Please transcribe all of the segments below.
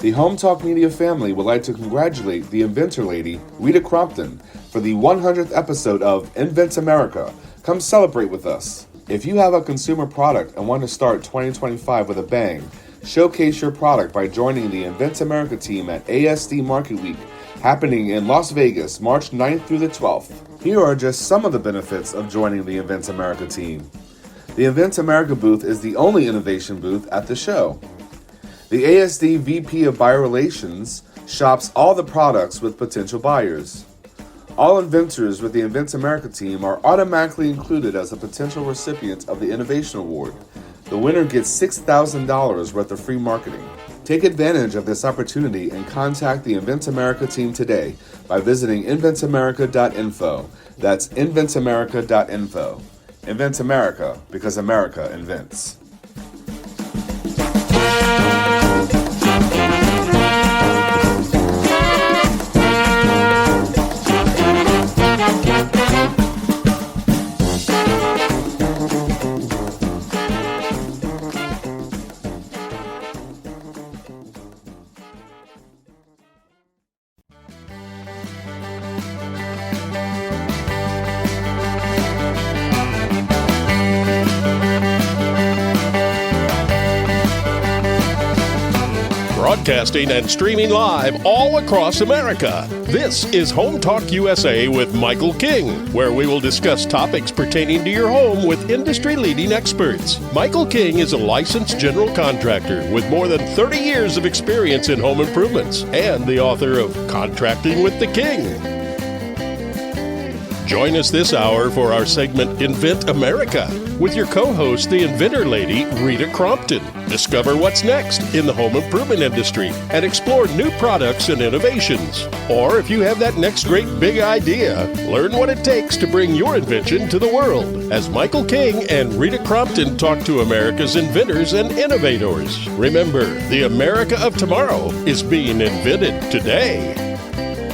The Home Talk Media family would like to congratulate the Inventor Lady Rita Crompton for the 100th episode of Invent America. Come celebrate with us. If you have a consumer product and want to start 2025 with a bang, showcase your product by joining the Invent America team at ASD Market Week, happening in Las Vegas, March 9th through the 12th. Here are just some of the benefits of joining the Invent America team. The Invent America booth is the only innovation booth at the show. The ASD VP of Buyer Relations shops all the products with potential buyers. All inventors with the Invent America team are automatically included as a potential recipient of the Innovation Award. The winner gets $6,000 worth of free marketing. Take advantage of this opportunity and contact the Invent America team today by visiting inventamerica.info. That's inventamerica.info. Invent America, because America invents. Broadcasting and streaming live all across America. This is Home Talk USA with Michael King, where we will discuss topics pertaining to your home with industry-leading experts. Michael King is a licensed general contractor with more than 30 years of experience in home improvements and the author of Contracting with the King. Join us this hour for our segment Invent America with your co-host, the Inventor Lady Rita Crompton. Discover what's next in the home improvement industry and explore new products and innovations. Or if you have that next great big idea, learn what it takes to bring your invention to the world. As Michael King and Rita Crompton talk to America's inventors and innovators. Remember, the America of tomorrow is being invented today.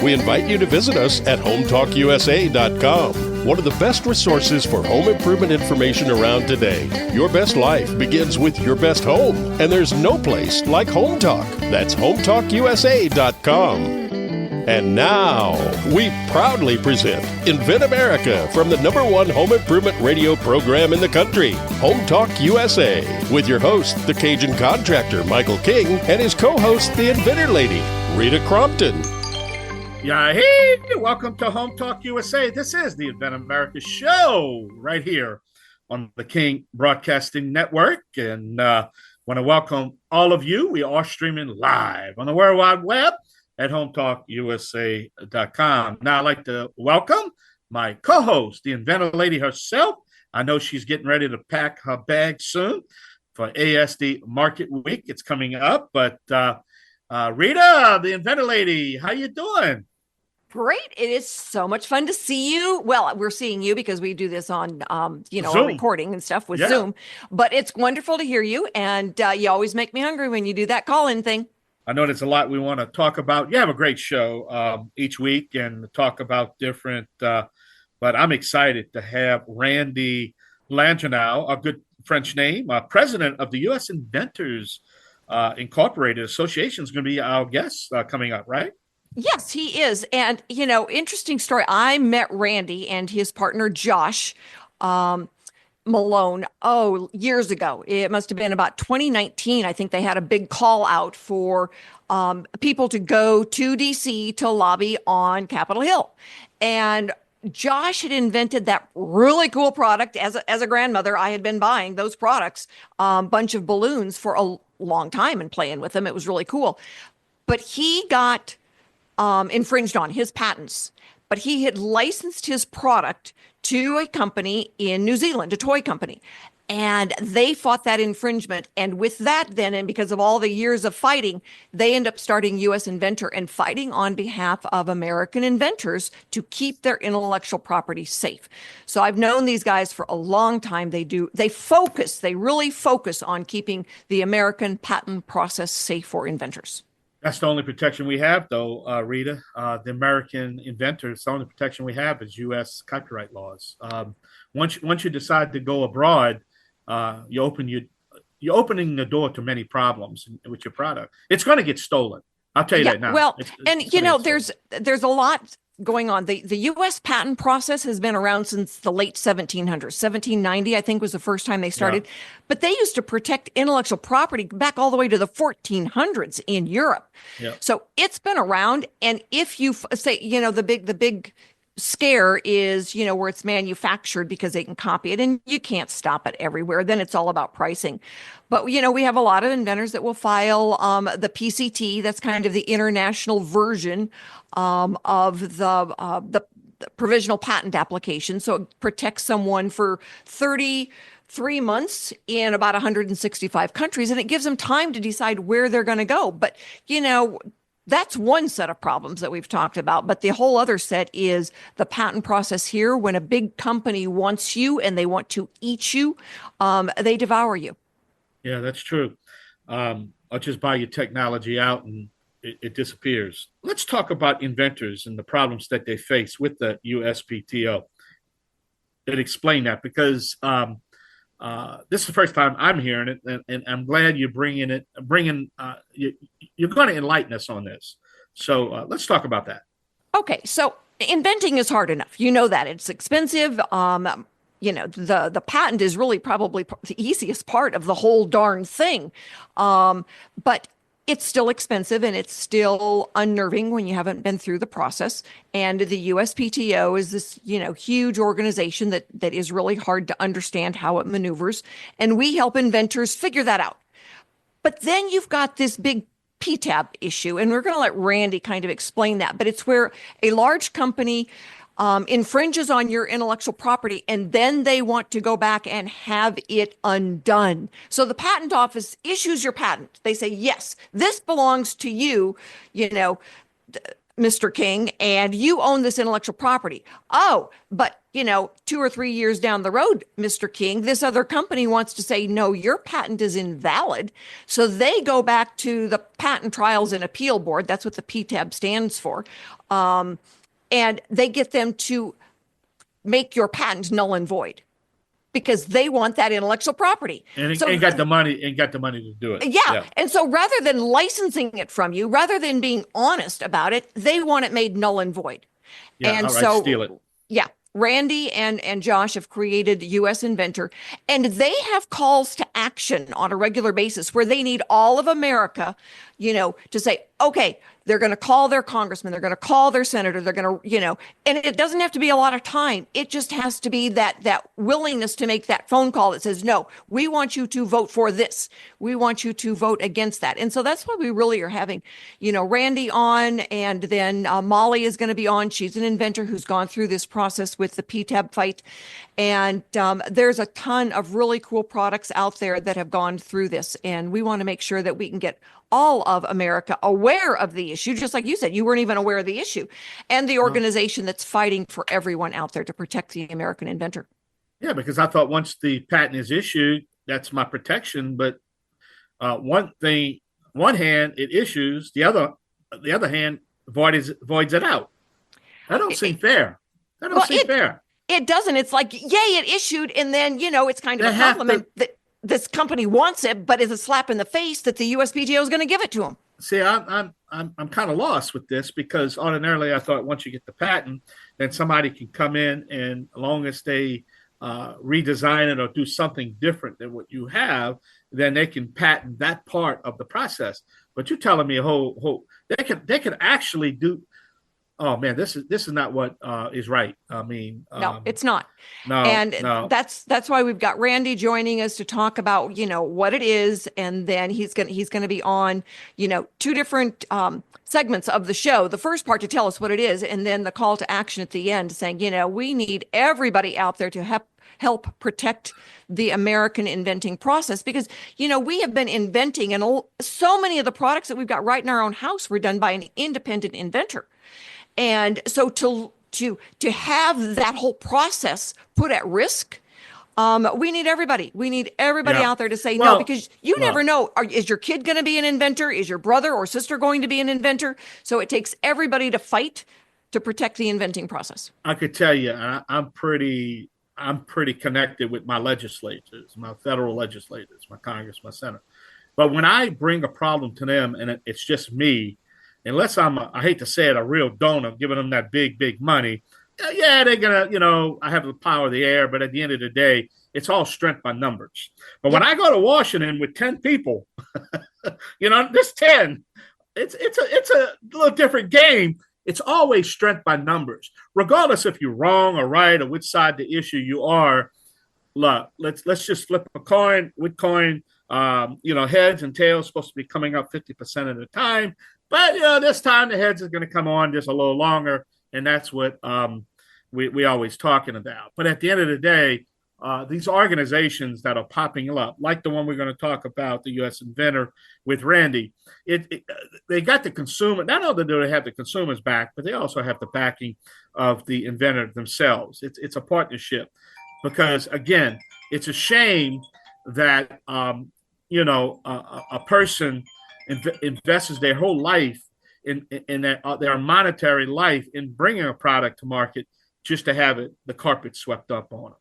We invite you to visit us at HomeTalkUSA.com, one of the best resources for home improvement information around today. Your best life begins with your best home, and there's no place like Home Talk. That's HomeTalkUSA.com. And now, we proudly present Invent America from the #1 home improvement radio program in the country, Home Talk USA, with your host, the Cajun contractor, Michael King, and his co-host, the Inventor Lady, Rita Crompton. Yeah, hey, welcome to Home Talk USA. This is the Invent America show right here on the King Broadcasting Network. And want to welcome all of you. We are streaming live on the World Wide Web at HomeTalkUSA.com. Now, I'd like to welcome my co-host, the Inventor Lady herself. I know she's getting ready to pack her bag soon for ASD Market Week. It's coming up, but Rita, the Inventor Lady, how you doing? Great. It is so much fun to see you. Well, we're seeing you because we do this on, a recording and stuff with Zoom. But it's wonderful to hear you. And you always make me hungry when you do that call-in thing. I know there's a lot we want to talk about. You have a great show each week and talk about different, but I'm excited to have Randy Landreneau, a good French name, President of the US Inventors Incorporated Association, is going to be our guest coming up, right? Yes, he is. And, interesting story. I met Randy and his partner, Josh Malone, years ago. It must have been about 2019. I think they had a big call out for people to go to DC to lobby on Capitol Hill. And Josh had invented that really cool product. As a grandmother, I had been buying those products, bunch of balloons for a long time and playing with them. It was really cool. But he got infringed on his patents. But he had licensed his product to a company in New Zealand, a toy company. And they fought that infringement. And with that then, and because of all the years of fighting, they end up starting US Inventor and fighting on behalf of American inventors to keep their intellectual property safe. So I've known these guys for a long time. They really focus on keeping the American patent process safe for inventors. That's the only protection we have, though, Rita. The American inventors, the only protection we have is U.S. copyright laws. Once you decide to go abroad, you open you're opening the door to many problems with your product. It's going to get stolen. I'll tell you that now. Well, it's you know, there's a lot going on. The U.S. patent process has been around since the late 1700s. 1790, I think, was the first time they started. Yeah. But they used to protect intellectual property back all the way to the 1400s in Europe. Yeah. So it's been around. And if you say, you know, the big scare is, you know, where it's manufactured because they can copy it and you can't stop it everywhere. Then it's all about pricing. But, you know, we have a lot of inventors that will file the PCT. That's kind of the international version of the provisional patent application. So it protects someone for 33 months in about 165 countries, and it gives them time to decide where they're going to go. But, you know, that's one set of problems that we've talked about. But the whole other set is the patent process here. When a big company wants you and they want to eat you, they devour you. Yeah, that's true. I'll just buy your technology out and it disappears. Let's talk about inventors and the problems that they face with the USPTO. And explain that, because this is the first time I'm hearing it, and I'm glad you're bringing it. You're going to enlighten us on this. So let's talk about that. Okay, so inventing is hard enough. You know that it's expensive. You know, the patent is really probably the easiest part of the whole darn thing, but it's still expensive and it's still unnerving when you haven't been through the process. And the USPTO is this, you know, huge organization that is really hard to understand how it maneuvers. And we help inventors figure that out. But then you've got this big PTAB issue, and we're going to let Randy kind of explain that. But it's where a large company infringes on your intellectual property, and then they want to go back and have it undone. So the patent office issues your patent. They say, yes, this belongs to you, you know, Mr. King, and you own this intellectual property. Oh, but, you know, 2 or 3 years down the road, Mr. King, this other company wants to say, no, your patent is invalid. So they go back to the Patent Trials and Appeal Board. That's what the PTAB stands for. And they get them to make your patent null and void because they want that intellectual property. And so, got the money to do it. Yeah. And so rather than licensing it from you, rather than being honest about it, they want it made null and void. Yeah, and so steal it. Yeah. Randy and Josh have created US Inventor, and they have calls to action on a regular basis where they need all of America, you know, to say, okay, they're going to call their congressman, they're going to call their senator, they're going to, you know, and it doesn't have to be a lot of time. It just has to be that willingness to make that phone call that says, no, we want you to vote for this. We want you to vote against that. And so that's why we really are having, you know, Randy on, and then Molly is going to be on. She's an inventor who's gone through this process with the PTAB fight. And there's a ton of really cool products out there that have gone through this. And we want to make sure that we can get all of America aware of the issue. Just like you said, you weren't even aware of the issue, and the organization that's fighting for everyone out there to protect the American inventor. Yeah, because I thought once the patent is issued, that's my protection. But one hand it issues, the other hand voids it out. That don't seem fair. That don't seem fair. It doesn't. It's like, yay, it issued, and then, you know, it's kind of a compliment that this company wants it, but it's a slap in the face that the USPTO is going to give it to them. See, I'm kind of lost with this, because ordinarily I thought once you get the patent, then somebody can come in, and as long as they redesign it or do something different than what you have, then they can patent that part of the process. But you're telling me they could actually do. Oh man, this is not what is right. I mean, no, it's not. No, and that's why we've got Randy joining us to talk about, you know, what it is, and then he's gonna be on, you know, 2 different segments of the show. The first part to tell us what it is, and then the call to action at the end, saying, you know, we need everybody out there to help protect the American inventing process, because, you know, we have been inventing, and so many of the products that we've got right in our own house were done by an independent inventor. And so to have that whole process put at risk, we need everybody. We need everybody out there to say no, because you never know. Is your kid going to be an inventor? Is your brother or sister going to be an inventor? So it takes everybody to fight to protect the inventing process. I could tell you, I'm pretty I'm pretty connected with my legislators, my federal legislators, my Congress, my Senate. But when I bring a problem to them and it's just me, unless I hate to say it, a real donor giving them that big money, yeah, they're going to, I have the power of the air, but at the end of the day, it's all strength by numbers. But when I go to Washington with 10 people, this 10, it's a little different game. It's always strength by numbers, regardless if you're wrong or right or which side the issue you are. Look, let's just flip a coin. With coin, heads and tails supposed to be coming up 50% of the time, but this time the heads are going to come on just a little longer, and that's what we always talking about. But at the end of the day, these organizations that are popping up, like the one we're going to talk about, the US Inventor with Randy, they got the consumer. Not only do they have the consumers back, but they also have the backing of the inventor themselves. It's a partnership, because again, it's a shame that a person invests their whole life in their monetary life in bringing a product to market just to have the carpet swept up on them.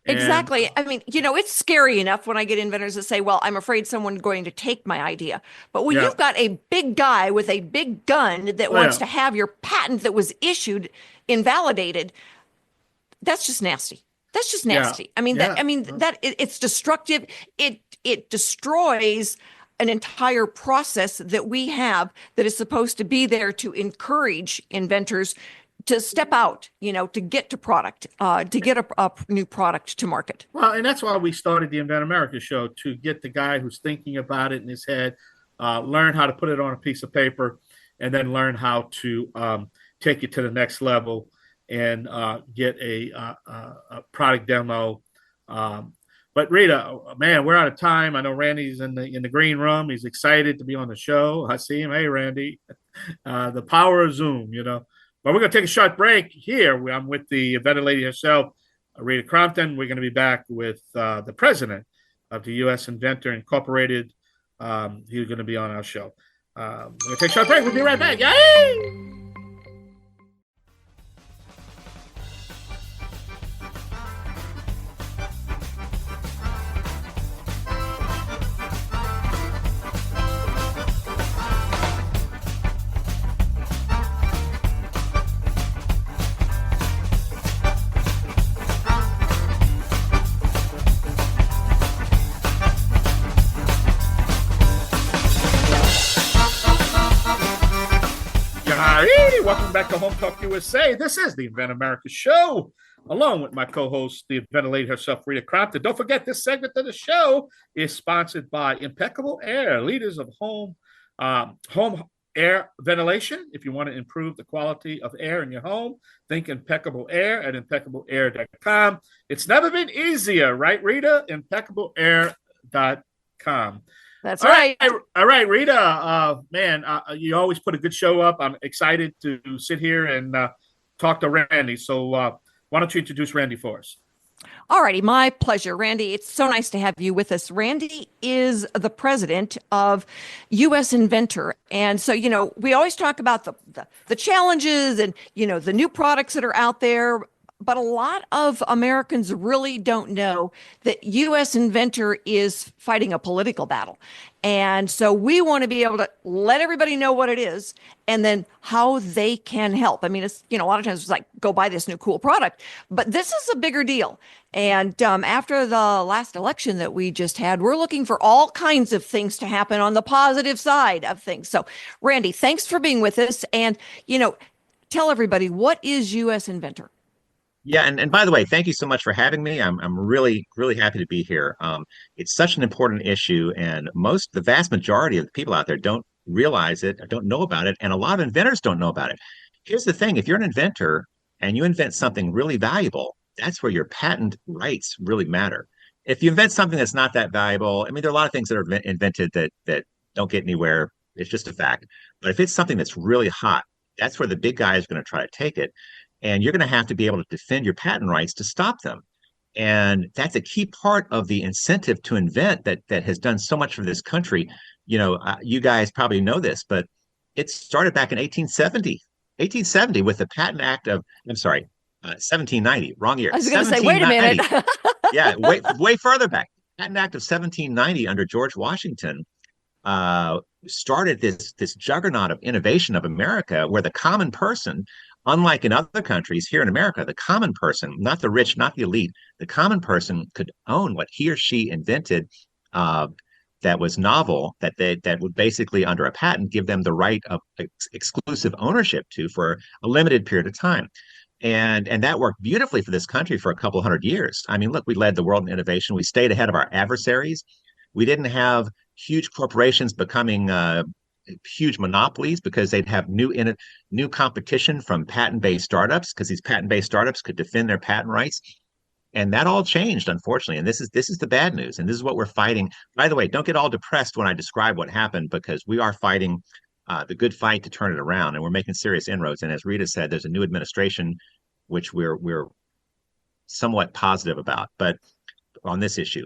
Exactly. I mean, it's scary enough when I get inventors that say, well, I'm afraid someone's going to take my idea. But when you've got a big guy with a big gun that wants to have your patent that was issued invalidated, that's just nasty. That's just nasty. Yeah. It's destructive. It destroys an entire process that we have that is supposed to be there to encourage inventors to step out, to get to product, to get a new product to market. Well, and that's why we started the Invent America show, to get the guy who's thinking about it in his head, learn how to put it on a piece of paper, and then learn how to take it to the next level and get a product demo. But Rita, man, we're out of time. I know Randy's in the green room. He's excited to be on the show. I see him. Hey, Randy, the power of Zoom, But we're going to take a short break here. I'm with the Inventor Lady herself, Rita Crompton. We're going to be back with the president of the US Inventor Incorporated. He's going to be on our show. We're going to take a short break. We'll be right back. Yay! Welcome back to HomeTalkUSA. This is the Invent America show, along with my co-host, the Inventor Lady herself, Rita Crompton. Don't forget, this segment of the show is sponsored by Impeccable Air, leaders of home air ventilation. If you want to improve the quality of air in your home, think Impeccable Air at impeccableair.com. It's never been easier, right, Rita? impeccableair.com. That's right. All right, Rita, man, you always put a good show up. I'm excited to sit here and talk to Randy. So why don't you introduce Randy for us? All righty, my pleasure, Randy. It's so nice to have you with us. Randy is the president of US Inventor. And so, we always talk about the challenges and, the new products that are out there. But a lot of Americans really don't know that US Inventor is fighting a political battle. And so we want to be able to let everybody know what it is and then how they can help. It's, a lot of times it's like, go buy this new cool product. But this is a bigger deal. And after the last election that we just had, we're looking for all kinds of things to happen on the positive side of things. So, Randy, thanks for being with us. And, tell everybody, what is US Inventor? Yeah, and by the way, thank you so much for having me. I'm really, really happy to be here. It's such an important issue, and the vast majority of the people out there don't realize it, or don't know about it, and a lot of inventors don't know about it. Here's the thing: if you're an inventor and you invent something really valuable, that's where your patent rights really matter. If you invent something that's not that valuable, there are a lot of things that are invented that don't get anywhere. It's just a fact. But if it's something that's really hot, that's where the big guy is going to try to take it. And you're going to have to be able to defend your patent rights to stop them. And that's a key part of the incentive to invent that has done so much for this country. You guys probably know this, but it started back in 1870 with the Patent Act of, 1790, wrong year. I was going to say, wait a minute. Yeah, way further back. Patent Act of 1790 under George Washington started this juggernaut of innovation of America, where the common person, unlike in other countries, here in America, the common person, not the rich, not the elite, the common person could own what he or she invented that was novel, that would basically, under a patent, give them the right of exclusive ownership to for a limited period of time. And that worked beautifully for this country for a couple hundred years. I mean, look, we led the world in innovation. We stayed ahead of our adversaries. We didn't have huge corporations becoming huge monopolies because they'd have new competition from patent-based startups, because these patent-based startups could defend their patent rights. And that all changed, unfortunately. And this is the bad news. And this is what we're fighting. By the way, don't get all depressed when I describe what happened, because we are fighting the good fight to turn it around, and we're making serious inroads. And as Rita said, there's a new administration, which we're somewhat positive about, but on this issue.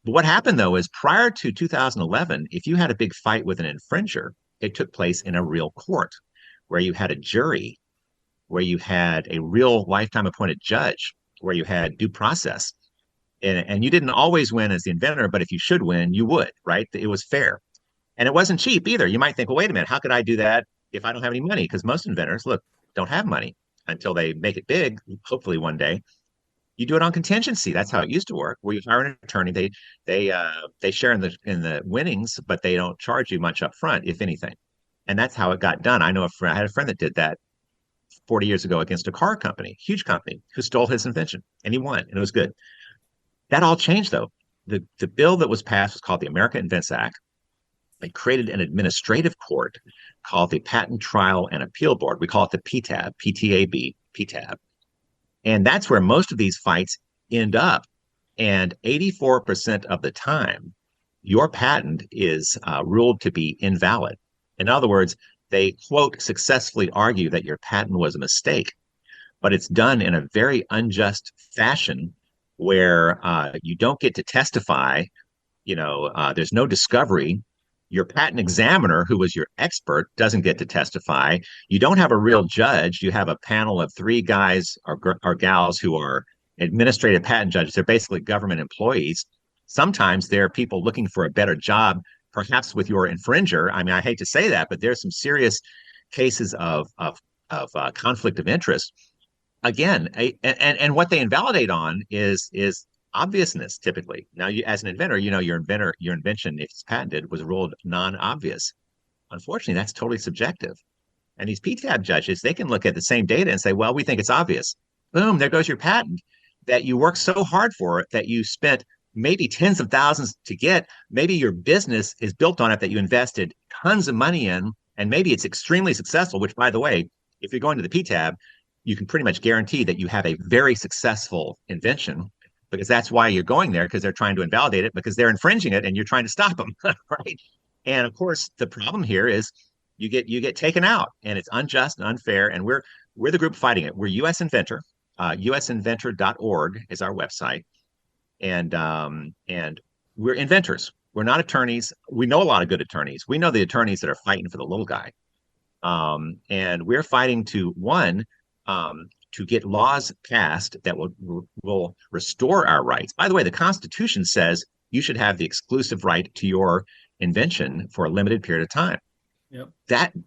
But what happened, though, is prior to 2011, if you had a big fight with an infringer, it took place in a real court, where you had a jury, where you had a real lifetime appointed judge, where you had due process. And you didn't always win as the inventor, but if you should win, you would, right? It was fair. And it wasn't cheap either. You might think, well, wait a minute, how could I do that if I don't have any money? Because most inventors, look, don't have money until they make it big, hopefully one day. You do it on contingency. That's how it used to work. Where you hire an attorney, they share in the winnings, but they don't charge you much up front, if anything. And that's how it got done. I had a friend that did that 40 years ago against a car company, huge company, who stole his invention, and he won, and it was good. That all changed, though. The bill that was passed was called the America Invents Act. They created an administrative court called the Patent Trial and Appeal Board. We call it the PTAB, PTAB, PTAB. And that's where most of these fights end up. And 84% of the time, your patent is ruled to be invalid. In other words, they, quote, successfully argue that your patent was a mistake, but it's done in a very unjust fashion where you don't get to testify. There's no discovery. Your patent examiner, who was your expert, doesn't get to testify. You don't have a real judge. You have a panel of 3 guys or gals who are administrative patent judges. They're basically government employees. Sometimes they're people looking for a better job, perhaps with your infringer. I mean, I hate to say that, but there's some serious cases of conflict of interest. Again, and what they invalidate on is obviousness, typically. Now, as an inventor, your invention, if it's patented, was ruled non-obvious. Unfortunately, that's totally subjective. And these PTAB judges, they can look at the same data and say, well, we think it's obvious. Boom, there goes your patent that you worked so hard for, that you spent maybe tens of thousands to get. Maybe your business is built on it, that you invested tons of money in, and maybe it's extremely successful, which, by the way, if you're going to the PTAB, you can pretty much guarantee that you have a very successful invention, because that's why you're going there, because they're trying to invalidate it, because they're infringing it and you're trying to stop them, right? And of course, the problem here is you get taken out, and it's unjust and unfair, and we're the group fighting it. We're US Inventor. USinventor.org is our website, and we're inventors. We're not attorneys. We know a lot of good attorneys. We know the attorneys that are fighting for the little guy, and we're fighting to get laws passed that will restore our rights. By the way, the Constitution says you should have the exclusive right to your invention for a limited period of time. Yep.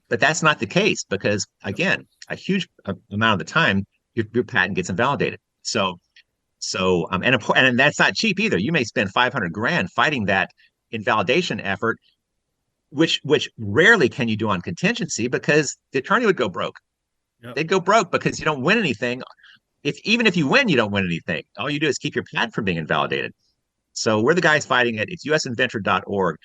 But that's not the case, because, again, a huge amount of the time, your patent gets invalidated. And that's not cheap either. You may spend $500,000 fighting that invalidation effort, which rarely can you do on contingency, because the attorney would go broke. Yep. They'd go broke because you don't win anything. Even if you win, you don't win anything. All you do is keep your patent from being invalidated. So we're the guys fighting it. It's usinventor.org.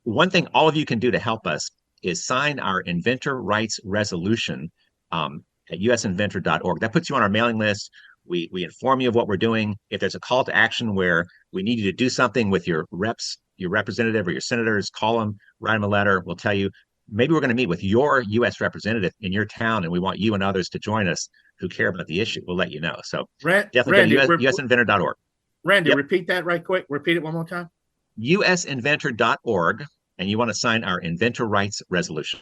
One thing all of you can do to help us is sign our inventor rights resolution at usinventor.org. That puts you on our mailing list. We inform you of what we're doing. If there's a call to action where we need you to do something with your reps, your representative or your senators, call them, write them a letter. We'll tell you, maybe we're going to meet with your U.S. representative in your town, and we want you and others to join us who care about the issue. We'll let you know. So definitely go to usinventor.org. Randy, Yep. Repeat that right quick. Repeat it one more time. usinventor.org, and you want to sign our inventor rights resolution.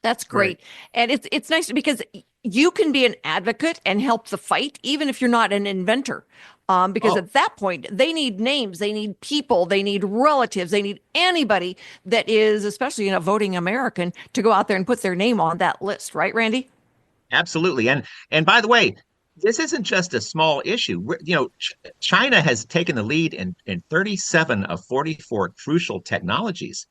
That's great. And it's nice because you can be an advocate and help the fight, even if you're not an inventor. Because at that point, they need names, they need people, they need relatives, they need anybody that is, especially a voting American, to go out there and put their name on that list. Right, Randy? Absolutely. And by the way, this isn't just a small issue. China has taken the lead in 37 of 44 crucial technologies.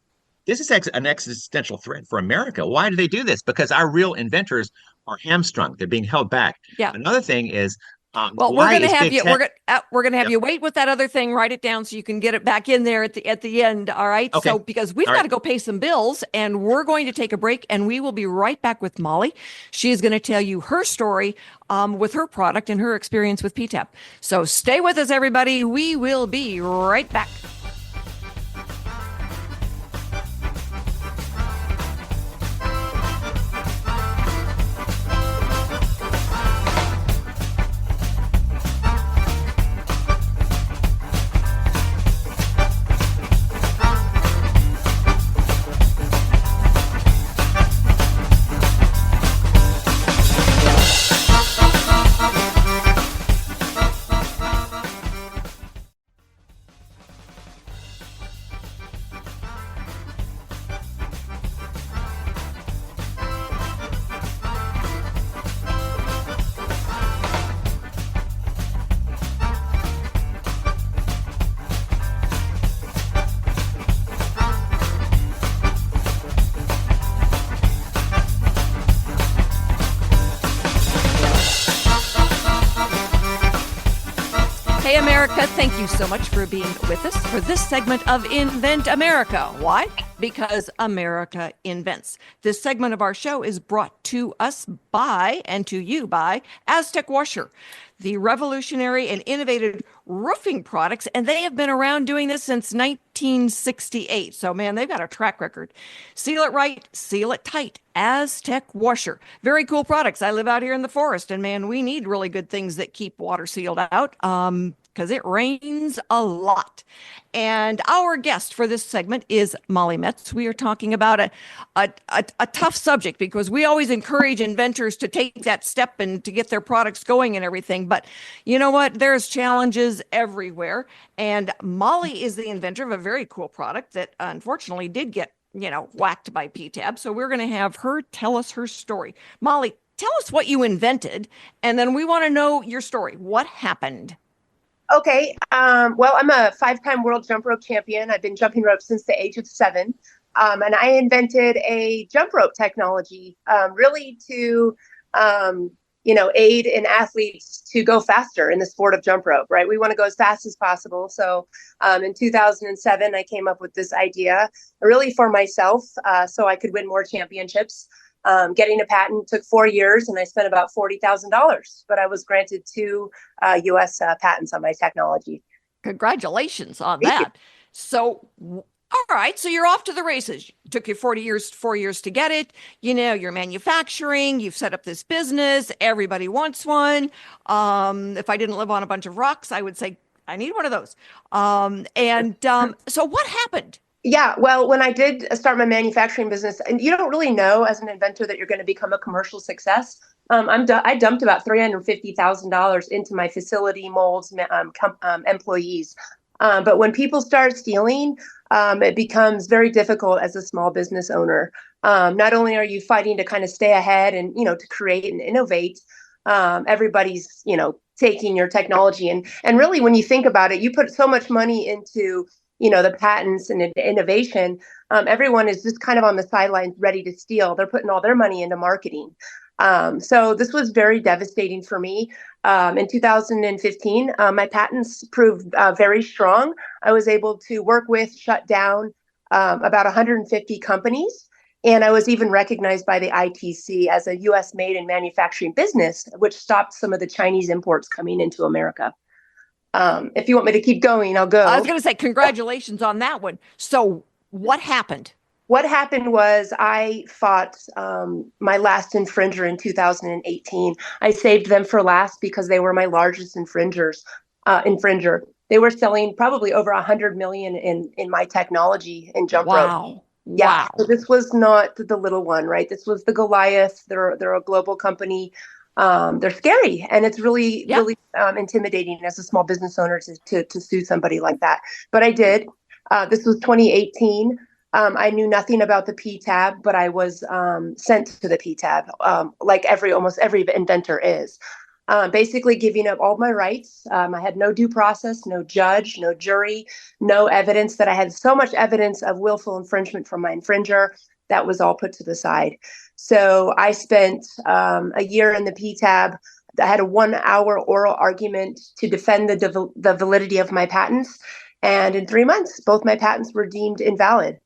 This is an existential threat for America. Why do they do this? Because our real inventors are hamstrung. They're being held back. Yeah. Another thing is, well, we're going to have you. Tech... We're going to have you wait with that other thing. Write it down so you can get it back in there at the end. All right. Okay. So because we've got to go pay some bills, and we're going to take a break, and we will be right back with Molly. She is going to tell you her story with her product and her experience with PTAB. So stay with us, everybody. We will be right back. Hey, America, thank you so much for being with us for this segment of Invent America. Why? Because America invents. This segment of our show is brought to us by, and to you by, Aztec Washer, the revolutionary and innovative roofing products, and they have been around doing this since 1968. So, man, they've got a track record. Seal it right, seal it tight. Aztec Washer. Very cool products. I live out here in the forest, and man, we need really good things that keep water sealed out because it rains a lot. And our guest for this segment is Molly Metz. We are talking about a tough subject because we always encourage inventors to take that step and to get their products going and everything. But you know what? There's challenges everywhere. And Molly is the inventor of a very cool product that unfortunately did get whacked by PTAB. So we're going to have her tell us her story. Molly, tell us what you invented, and then we want to know your story. What happened? Okay. Well, I'm a 5-time world jump rope champion. I've been jumping rope since the age of 7. And I invented a jump rope technology, really to, aid in athletes to go faster in the sport of jump rope, right? We want to go as fast as possible. So in 2007, I came up with this idea really for myself, so I could win more championships. Getting a patent took 4 years, and I spent about $40,000, but I was granted 2 US patents on my technology. Congratulations on that. So, all right. So you're off to the races. It took you 4 years to get it. You're manufacturing, you've set up this business. Everybody wants one. If I didn't live on a bunch of rocks, I would say I need one of those. So what happened? Yeah, well, when I did start my manufacturing business, and you don't really know as an inventor that you're going to become a commercial success. I dumped about $350,000 into my facility, molds, employees. But when people start stealing, it becomes very difficult as a small business owner. Not only are you fighting to kind of stay ahead and, to create and innovate, everybody's, taking your technology. And really, when you think about it, you put so much money into the patents and innovation, everyone is just kind of on the sidelines ready to steal. They're putting all their money into marketing. So this was very devastating for me. In 2015, my patents proved very strong. I was able to work with, shut down about 150 companies. And I was even recognized by the ITC as a U.S. made in manufacturing business, which stopped some of the Chinese imports coming into America. If you want me to keep going, I'll go. I was going to say congratulations on that one. So what happened? What happened was I fought my last infringer in 2018. I saved them for last because they were my largest infringer. They were selling probably over 100 million in my technology in jump rope. Yeah, Wow. so this was not the little one, right? This was the Goliath. They're a global company. They're scary, and it's really, Yeah. really intimidating as a small business owner to sue somebody like that. But I did. This was 2018. I knew nothing about the PTAB, but I was sent to the PTAB, like almost every inventor is. Basically giving up all my rights. I had no due process, no judge, no jury, no evidence that I had so much evidence of willful infringement from my infringer. That was all put to the side. So I spent a year in the PTAB. I had a 1 hour oral argument to defend the validity of my patents. And in 3 months, both my patents were deemed invalid.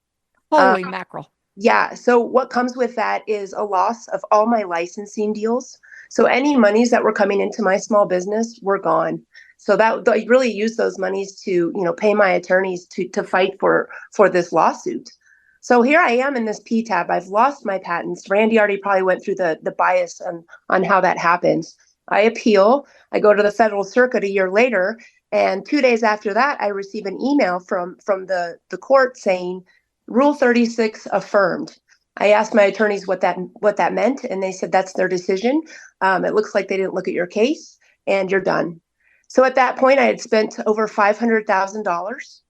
Holy mackerel. Yeah. So what comes with that is a loss of all my licensing deals. So any monies that were coming into my small business were gone. So that I really used those monies to, pay my attorneys to fight for this lawsuit. So here I am in this PTAB. I've lost my patents. Randy already probably went through the bias on how that happens. I appeal. I go to the federal circuit a year later, and 2 days after that, I receive an email from the court saying Rule 36 affirmed. I asked my attorneys what that meant, and they said that's their decision. It looks like they didn't look at your case, and you're done. So at that point, I had spent over $500,000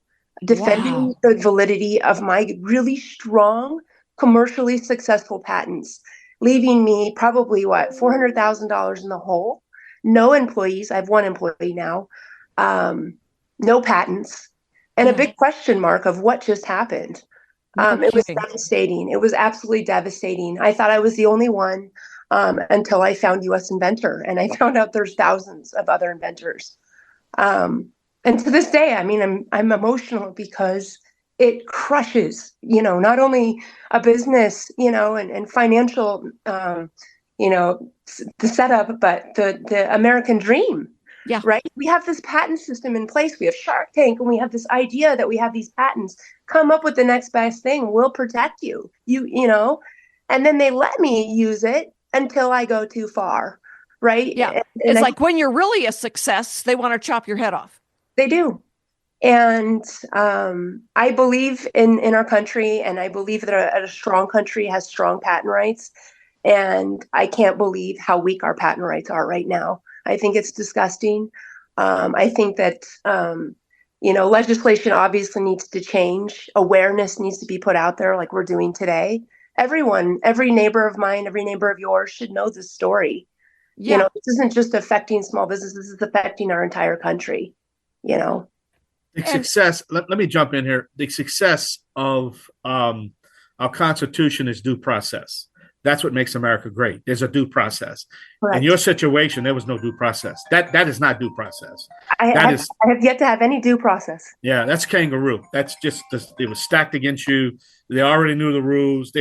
defending the validity of my really strong, commercially successful patents, leaving me probably $400,000 in the hole. No employees. I have one employee now. No patents, and a big question mark of what just happened. It was devastating. It was absolutely devastating. I thought I was the only one until I found US Inventor, and I found out there's thousands of other inventors. And to this day, I mean, I'm emotional because it crushes, not only a business, and financial, the setup, but the American dream. Yeah. Right. We have this patent system in place. We have Shark Tank, and we have this idea that we have these patents. Come up with the next best thing. We'll protect you. And then they let me use it until I go too far. Right. Yeah. It's like when you're really a success, they want to chop your head off. They do. And I believe in our country, and I believe that a strong country has strong patent rights. And I can't believe how weak our patent rights are right now. I think it's disgusting. I think that, legislation obviously needs to change. Awareness needs to be put out there like we're doing today. Everyone, every neighbor of mine, every neighbor of yours should know this story. Yeah. This isn't just affecting small businesses. This is affecting our entire country, The success, let me jump in here. The success of our Constitution is due process. That's what makes America great. There's a due process. Correct. In your situation, there was no due process. That is not due process. I have yet to have any due process. Yeah, that's kangaroo. That's just, it was stacked against you. They already knew the rules.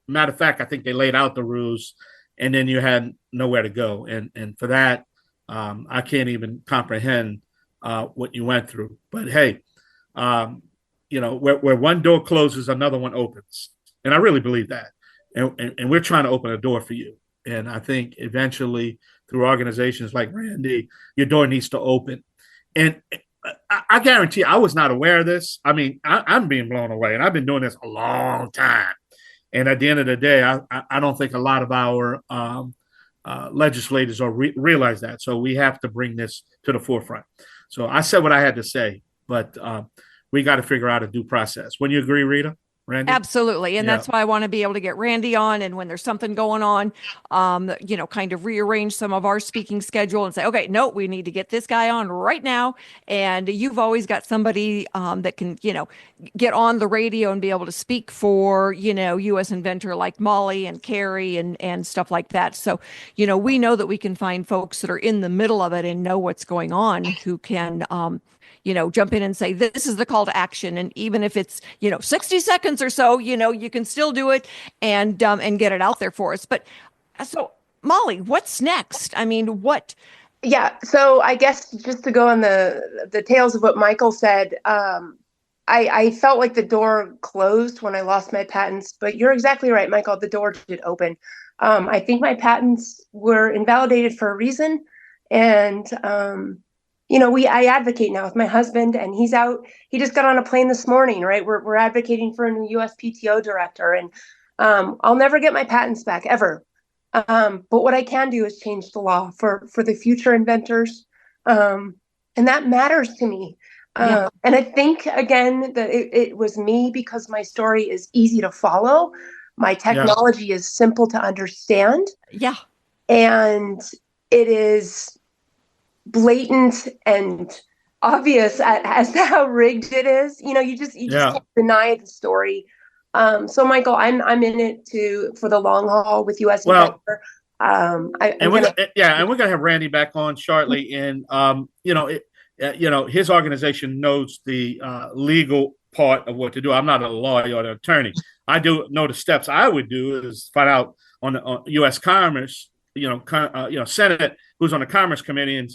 Matter of fact, I think they laid out the rules, and then you had nowhere to go. And for that, I can't even comprehend what you went through. But hey, where one door closes, another one opens. And I really believe that. And we're trying to open a door for you. And I think eventually through organizations like Randy, your door needs to open. And I guarantee I was not aware of this. I mean, I'm being blown away, and I've been doing this a long time. And at the end of the day, I don't think a lot of our legislators realize that. So we have to bring this to the forefront. So I said what I had to say, but we got to figure out a due process. Wouldn't you agree, Rita? Randy? Absolutely. And that's why I want to be able to get Randy on. And when there's something going on, kind of rearrange some of our speaking schedule and say, okay, no, we need to get this guy on right now. And you've always got somebody that can, get on the radio and be able to speak for, US Inventor like Molly and Carrie and stuff like that. So, we know that we can find folks that are in the middle of it and know what's going on who can, jump in and say, this is the call to action. And even if it's, 60 seconds or so, you can still do it and get it out there for us. But so Molly, what's next? I mean, what? Yeah. So I guess just to go on the tails of what Michael said, I felt like the door closed when I lost my patents, but you're exactly right, Michael. The door did open. I think my patents were invalidated for a reason. And, I advocate now with my husband, and he's out. He just got on a plane this morning, right? We're advocating for a new USPTO director, and I'll never get my patents back ever. But what I can do is change the law for the future inventors, and that matters to me. And I think again that it was me because my story is easy to follow. My technology is simple to understand. Yeah, and it is blatant and obvious as to how rigged it is. You just can't deny the story. So Michael, I'm in it for the long haul with US Inventor. We're gonna have Randy back on shortly, and his organization knows the legal part of what to do. I'm not a lawyer or an attorney. I do know the steps I would do is find out on U.S. Commerce, Senate, who's on the Commerce Committee, and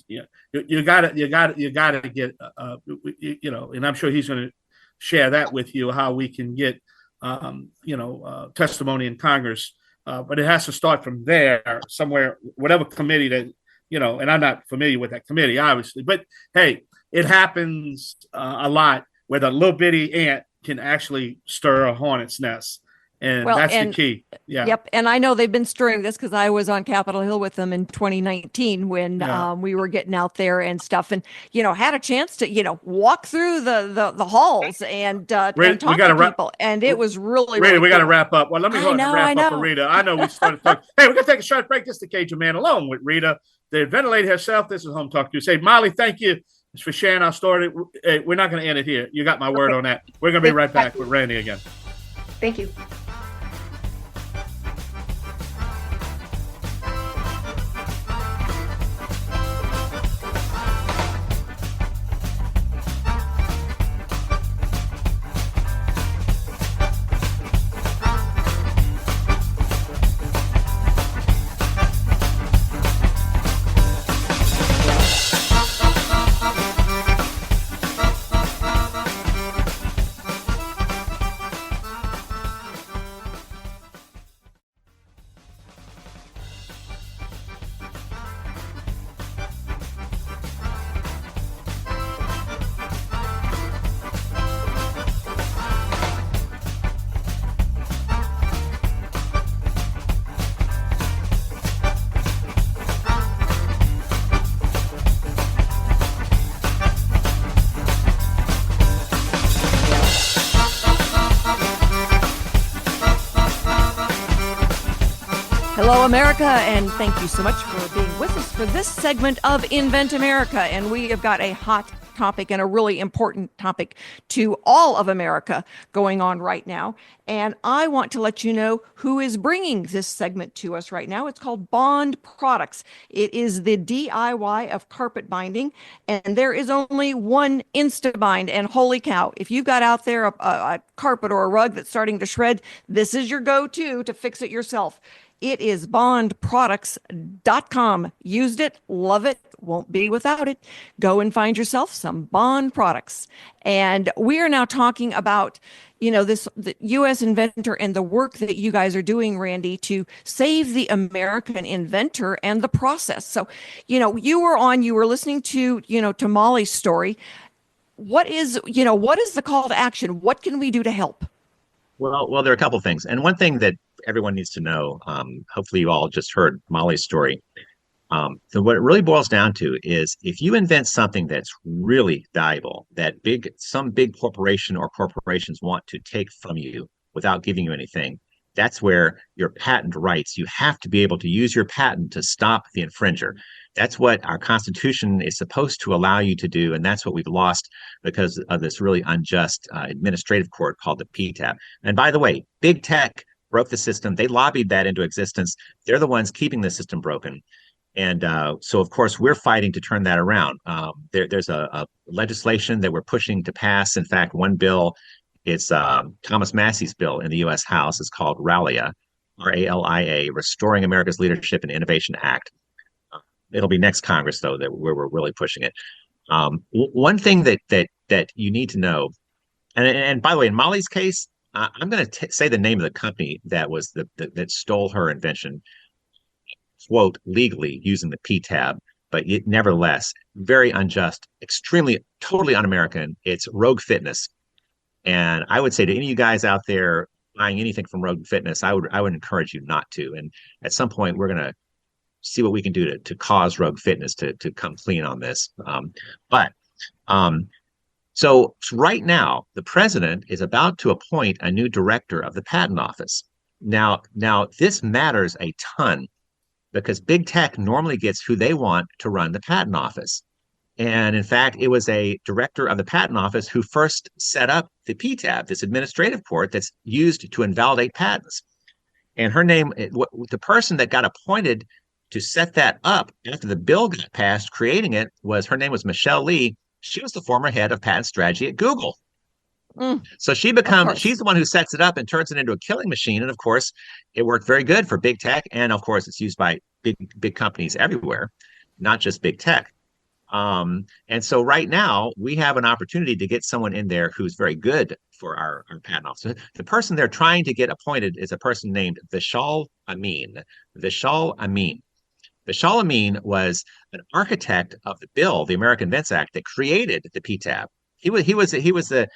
you got to get, and I'm sure he's going to share that with you how we can get, testimony in Congress, but it has to start from there somewhere, whatever committee that, and I'm not familiar with that committee, obviously, but hey, it happens a lot where the little bitty ant can actually stir a hornet's nest. And that's the key. Yeah. Yep. And I know they've been stirring this because I was on Capitol Hill with them in 2019 when we were getting out there and stuff, and had a chance to walk through the halls and talk to people, and it was really Rita, really we got to cool. wrap up. Well, let me go and wrap up with Rita. I know we started talking. Hey, we're gonna take a short break just to cage a man alone with Rita, the inventor lady herself. This is Home Talk USA. Molly, thank you for sharing our story. Hey, we're not going to end it here. You got my word on that. We're going to be right back with Randy again. Thank you. Hello, America, and thank you so much for being with us for this segment of Invent America. And we have got a hot topic and a really important topic to all of America going on right now. And I want to let you know who is bringing this segment to us right now. It's called Bond Products. It is the DIY of carpet binding, and there is only one Instabind. And holy cow, if you've got out there a carpet or a rug that's starting to shred, this is your go-to to fix it yourself. It is bondproducts.com. Used it, love it, won't be without it. Go and find yourself some Bond products. And we are now talking about, the US Inventor and the work that you guys are doing, Randy, to save the American inventor and the process. So, you were listening to Molly's story. What is the call to action? What can we do to help? Well, there are a couple of things. And one thing that everyone needs to know, hopefully you all just heard Molly's story. So what it really boils down to is if you invent something that's really valuable, that some big corporation or corporations want to take from you without giving you anything, that's where your patent rights, you have to be able to use your patent to stop the infringer. That's what our Constitution is supposed to allow you to do, and that's what we've lost because of this really unjust administrative court called the PTAB. And by the way, big tech broke the system. They lobbied that into existence. They're the ones keeping the system broken. And so, of course, we're fighting to turn that around. There's a legislation that we're pushing to pass. In fact, one bill, it's Thomas Massey's bill in the U.S. House. It's called RALIA, RALIA, Restoring America's Leadership and Innovation Act. It'll be next Congress, though, where we're really pushing it. One thing that you need to know, and by the way, in Molly's case, I'm going to say the name of the company that was that stole her invention, quote, legally using the PTAB. but nevertheless, very unjust, extremely, totally un-American. It's Rogue Fitness. And I would say to any of you guys out there buying anything from Rogue Fitness, I would encourage you not to. And at some point, we're going to see what we can do to cause Rogue Fitness to come clean on this. So right now, the president is about to appoint a new director of the patent office. Now this matters a ton because big tech normally gets who they want to run the patent office. And in fact, it was a director of the patent office who first set up the PTAB, this administrative court that's used to invalidate patents. And her name, the person that got appointed to set that up after the bill got passed, creating it, her name was Michelle Lee. She was the former head of patent strategy at Google. So she's the one who sets it up and turns it into a killing machine. And of course, it worked very good for big tech. And of course, it's used by big companies everywhere, not just big tech. And so right now we have an opportunity to get someone in there who's very good for our patent office. The person they're trying to get appointed is a person named Vishal Amin. Vishal Amin was an architect of the bill, the American Invents Act, that created the PTAB. He was the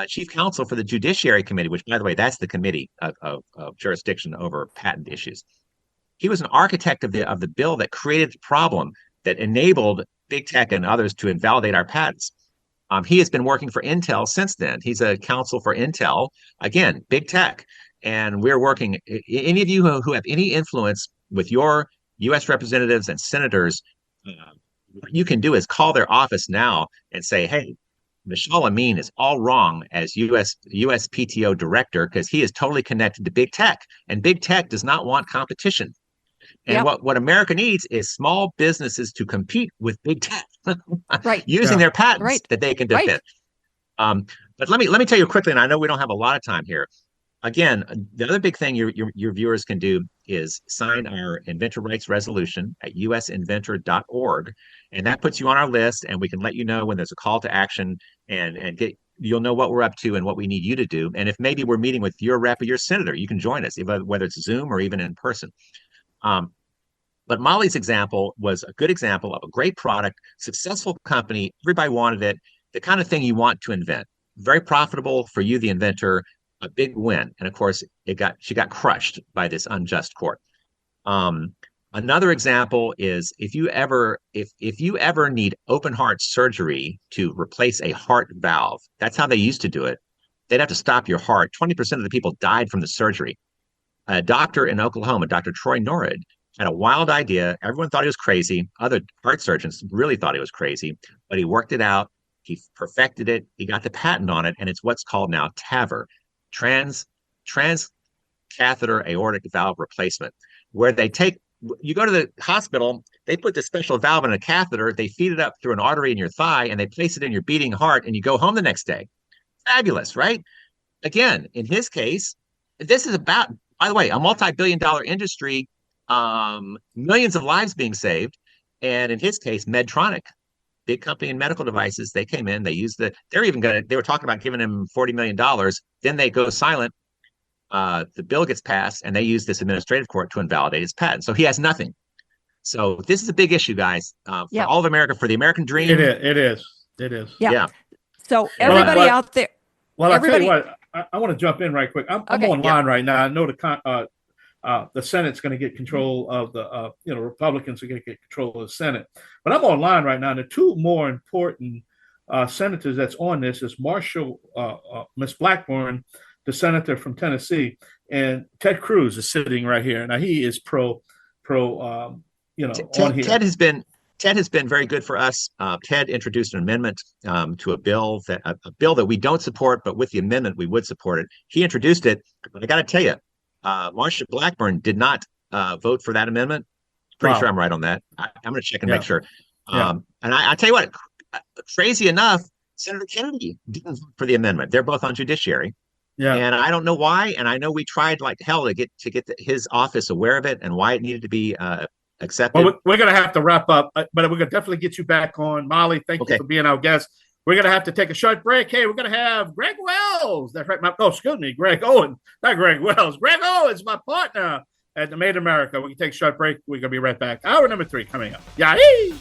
chief counsel for the Judiciary Committee, which, by the way, that's the committee of jurisdiction over patent issues. He was an architect of the bill that created the problem that enabled big tech and others to invalidate our patents. He has been working for Intel since then. He's a counsel for Intel, again, big tech. And we're working, any of you who have any influence with your U.S. representatives and senators, what you can do is call their office now and say, hey, Vishal Amin is all wrong as USPTO director because he is totally connected to big tech. And big tech does not want competition. And what America needs is small businesses to compete with big tech, using their patents that they can defend. But let me tell you quickly, and I know we don't have a lot of time here. Again, the other big thing your viewers can do is sign our inventor rights resolution at usinventor.org, and that puts you on our list, and we can let you know when there's a call to action, and you'll know what we're up to and what we need you to do. And if maybe we're meeting with your rep or your senator, you can join us, whether it's Zoom or even in person. But Molly's example was a good example of a great product, successful company, everybody wanted it, the kind of thing you want to invent. Very profitable for you, the inventor, a big win. And of course, she got crushed by this unjust court. Another example is if you ever need open heart surgery to replace a heart valve, that's how they used to do it. They'd have to stop your heart. 20% of the people died from the surgery. A doctor in Oklahoma, Dr. Troy Norrid, had a wild idea. Everyone thought he was crazy. Other heart surgeons really thought he was crazy, but he worked it out. He perfected it. He got the patent on it, and it's what's called now TAVR, transcatheter aortic valve replacement, where you go to the hospital, they put this special valve in a catheter, they feed it up through an artery in your thigh, and they place it in your beating heart, and you go home the next day. Fabulous, right? Again, in his case, this is about, by the way, a multi-billion-dollar industry, millions of lives being saved. And in his case, Medtronic, big company in medical devices, they came in, they were talking about giving him $40 million. Then they go silent. The bill gets passed, and they use this administrative court to invalidate his patent. So he has nothing. So this is a big issue, guys, for all of America, for the American dream. It is. Yeah. So everybody out there. Well, I'll tell you what, I want to jump in right quick. I'm online right now. I know the Senate's going to get control of the, Republicans are going to get control of the Senate. But I'm online right now. And the two more important senators that's on this is Miss Blackburn, the senator from Tennessee, and Ted Cruz is sitting right here. Now he is on here. Ted has been very good for us. Ted introduced an amendment to a bill that we don't support, but with the amendment we would support it. He introduced it, but I got to tell you, Marsha Blackburn did not vote for that amendment. Pretty sure I'm right on that. I'm going to check and make sure. And I tell you what, crazy enough, Senator Kennedy didn't vote for the amendment. They're both on judiciary. Yeah. And I don't know why. And I know we tried like hell to get his office aware of it and why it needed to be accepted. Well, we're going to have to wrap up, but we're going to definitely get you back on. Molly, thank you for being our guest. We're going to have to take a short break. Hey, we're going to have Greg Wells. That's right. Greg Owen. Not Greg Wells. Greg Owen's my partner at the Made America. We can take a short break. We're going to be right back. Hour number 3 coming up. Yahoo!